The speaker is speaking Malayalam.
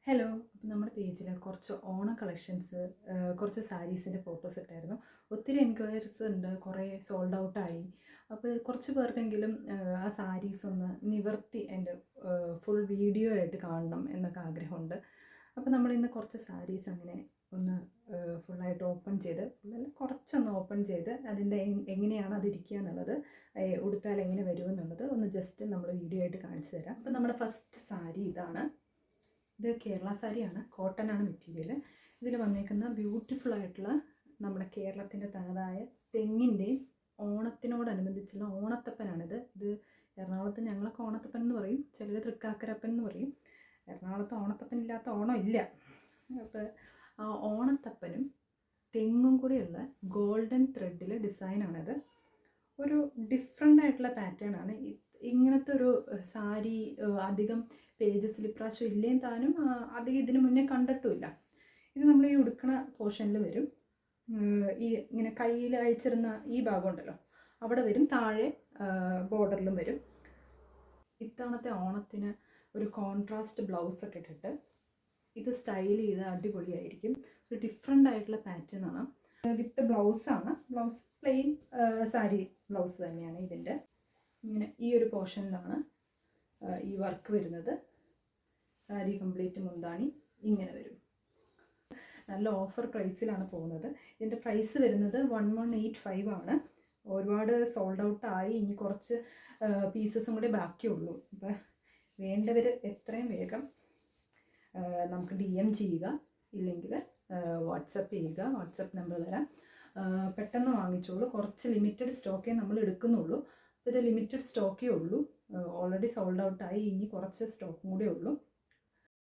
ഹലോ. അപ്പോൾ നമ്മുടെ പേജിൽ കുറച്ച് ഓണം കളക്ഷൻസ്, കുറച്ച് സാരീസിൻ്റെ ഫോട്ടോസ് ഇട്ടായിരുന്നു. ഒത്തിരി എൻക്വയറീസ് ഉണ്ട്, കുറേ സോൾഡ് ഔട്ടായി. അപ്പോൾ കുറച്ച് പേർക്കെങ്കിലും ആ സാരീസ് ഒന്ന് നിവർത്തി എൻ്റെ ഫുൾ വീഡിയോ ആയിട്ട് കാണണം എന്നൊക്കെ ആഗ്രഹമുണ്ട്. അപ്പോൾ നമ്മളിന്ന് കുറച്ച് സാരീസ് അങ്ങനെ ഒന്ന് ഫുള്ളായിട്ട് ഓപ്പൺ ചെയ്ത്, ഫുള്ളല്ല കുറച്ചൊന്ന് ഓപ്പൺ ചെയ്ത് അതിൻ്റെ എങ്ങനെയാണ് അതിരിക്കുക എന്നുള്ളത്, ഉടുത്താൽ എങ്ങനെ വരുമെന്നുള്ളത് ഒന്ന് ജസ്റ്റ് നമ്മൾ വീഡിയോ ആയിട്ട് കാണിച്ചു തരാം. അപ്പോൾ നമ്മുടെ ഫസ്റ്റ് സാരി ഇതാണ്. ഇത് കേരള സാരിയാണ്, കോട്ടൺ ആണ് മെറ്റീരിയൽ. ഇതിൽ വന്നേക്കുന്ന ബ്യൂട്ടിഫുൾ ആയിട്ടുള്ള നമ്മുടെ കേരളത്തിൻ്റെ തനതായ തെങ്ങിൻ്റെയും ഓണത്തിനോടനുബന്ധിച്ചുള്ള ഓണത്തപ്പനാണിത്. ഇത് എറണാകുളത്ത് ഞങ്ങളൊക്കെ ഓണത്തപ്പൻ എന്ന് പറയും, ചിലർ തൃക്കാക്കരപ്പൻ എന്ന് പറയും. എറണാകുളത്ത് ഓണത്തപ്പൻ ഇല്ലാത്ത ഓണം ഇല്ല. അപ്പോൾ ആ ഓണത്തപ്പനും തെങ്ങും കൂടിയുള്ള ഗോൾഡൻ ത്രെഡിൽ ഡിസൈനാണിത്. ഒരു ഡിഫറെൻ്റ് ആയിട്ടുള്ള പാറ്റേൺ ആണ്. ഇങ്ങനത്തെ ഒരു സാരി അധികം പേജസിൽ ഇപ്രാവശ്യം ഇല്ലേം താനും അധികം ഇതിന് മുന്നേ കണ്ടിട്ടുമില്ല. ഇത് നമ്മൾ ഈ ഉടുക്കണ പോർഷനിൽ വരും. ഈ ഇങ്ങനെ കയ്യിൽ അഴിച്ചിരുന്ന ഈ ഭാഗം ഉണ്ടല്ലോ അവിടെ വരും, താഴെ ബോർഡറിലും വരും. ഇത്തവണത്തെ ഓണത്തിന് ഒരു കോൺട്രാസ്റ്റ് ബ്ലൗസൊക്കെ ഇട്ടിട്ട് ഇത് സ്റ്റൈൽ ചെയ്ത് അടിപൊളിയായിരിക്കും. ഒരു ഡിഫറെൻ്റ് ആയിട്ടുള്ള പാറ്റേൺ ആണ്. വിത്ത് ബ്ലൗസാണ്. ബ്ലൗസ് പ്ലെയിൻ സാരി ബ്ലൗസ് തന്നെയാണ് ഇതിൻ്റെ. ഇങ്ങനെ ഈ ഒരു പോർഷനിലാണ് ഈ വർക്ക് വരുന്നത്. സാരി കംപ്ലീറ്റ് മുന്താണി ഇങ്ങനെ വരും. നല്ല ഓഫർ പ്രൈസിലാണ് പോകുന്നത്. ഇതിൻ്റെ പ്രൈസ് വരുന്നത് 1185 ആണ്. ഒരുപാട് സോൾഡ് ഔട്ട് ആയി. ഇനി കുറച്ച് പീസസും കൂടി ബാക്കിയുള്ളൂ. അപ്പോൾ വേണ്ടവർ എത്രയും വേഗം നമുക്ക് DM ചെയ്യുക, ഇല്ലെങ്കിൽ വാട്സപ്പ് ചെയ്യുക. വാട്സപ്പ് നമ്പർ തരാം. പെട്ടെന്ന് വാങ്ങിച്ചോളൂ. കുറച്ച് ലിമിറ്റഡ് സ്റ്റോക്കേ നമ്മൾ എടുക്കുന്നുള്ളൂ. അപ്പോൾ ഇത് ലിമിറ്റഡ് സ്റ്റോക്കേ ഉള്ളൂ. ഓൾറെഡി സോൾഡ് ഔട്ടായി. ഇനി കുറച്ച് സ്റ്റോക്കും കൂടെ ഉള്ളൂ.